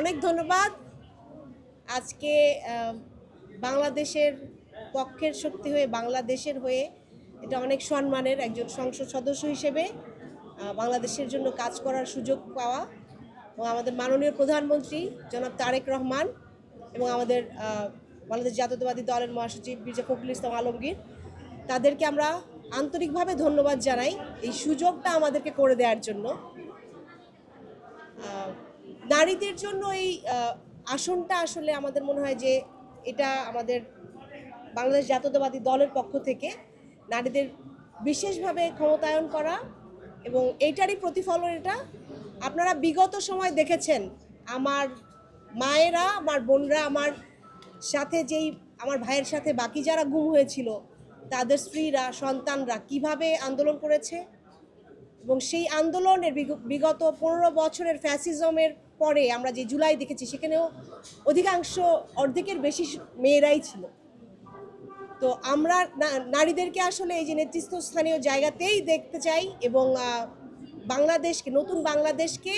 অনেক ধন্যবাদ। আজকে বাংলাদেশের পক্ষের শক্তি হয়ে, বাংলাদেশের হয়ে এটা অনেক সম্মানের একজন সংসদ সদস্য হিসেবে বাংলাদেশের জন্য কাজ করার সুযোগ পাওয়া এবং আমাদের মাননীয় প্রধানমন্ত্রী জনাব তারেক রহমান এবং আমাদের বাংলাদেশ জাতীয়তাবাদী দলের মহাসচিব মির্জা ফখরুল ইসলাম আলমগীর, তাদেরকে আমরা আন্তরিকভাবে ধন্যবাদ জানাই এই সুযোগটা আমাদেরকে করে দেওয়ার জন্য। নারীদের জন্য এই আসনটা আসলে আমাদের মনে হয় যে এটা আমাদের বাংলাদেশ জাতীয়তাবাদী দলের পক্ষ থেকে নারীদের বিশেষভাবে ক্ষমতায়ন করা এবং এইটারই প্রতিফলন এটা। আপনারা বিগত সময় দেখেছেন আমার মায়েরা, আমার বোনরা, আমার সাথে আমার ভাইয়ের সাথে বাকি যারা গুম হয়েছিল তাদের স্ত্রীরা, সন্তানরা কিভাবে আন্দোলন করেছে এবং সেই আন্দোলনের বিগত 15 বছরের ফ্যাসিজমের পরে আমরা যে জুলাই দেখেছি সেখানেও অর্ধেকের বেশি মেয়েরাই ছিল। তো আমরা নারীদেরকে আসলে এই যে নেতৃত্বস্থানীয় জায়গাতেই দেখতে চাই এবং বাংলাদেশকে, নতুন বাংলাদেশকে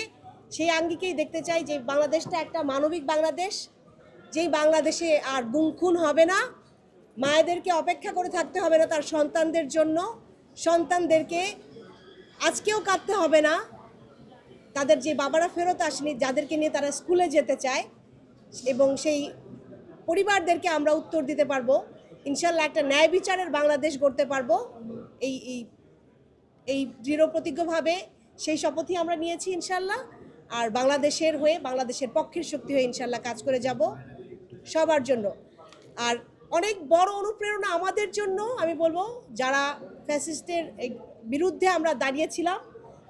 সেই আঙ্গিকেই দেখতে চাই যে বাংলাদেশটা একটা মানবিক বাংলাদেশ, যেই বাংলাদেশে আর গুম খুন হবে না, মায়েদেরকে অপেক্ষা করে থাকতে হবে না তার সন্তানদের জন্য, সন্তানদেরকে আজকেও কাঁদতে হবে না, তাদের যে বাবারা ফেরত আসেনি, যাদেরকে নিয়ে তারা স্কুলে যেতে চায়, এবং সেই পরিবারদেরকে আমরা উত্তর দিতে পারবো ইনশাল্লাহ। একটা ন্যায় বিচারের বাংলাদেশ গড়তে পারবো এই এই এই দৃঢ় প্রতিজ্ঞভাবে সেই শপথই আমরা নিয়েছি ইনশাল্লাহ। আর বাংলাদেশের হয়ে, বাংলাদেশের পক্ষের শক্তি হয়ে ইনশাল্লাহ কাজ করে যাব সবার জন্য। আর অনেক বড় অনুপ্রেরণা আমাদের জন্য, আমি বলবো যারা ফ্যাসিস্টের বিরুদ্ধে আমরা দাঁড়িয়েছিলাম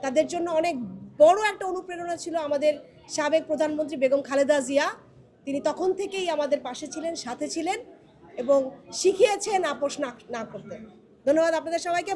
তাদের জন্য অনেক বড় একটা অনুপ্রেরণা ছিল আমাদের সাবেক প্রধানমন্ত্রী বেগম খালেদা জিয়া। তিনি তখন থেকেই আমাদের পাশে ছিলেন, সাথে ছিলেন এবং শিখিয়েছেন আপোষ না করতে। ধন্যবাদ আপনাদের সবাইকে।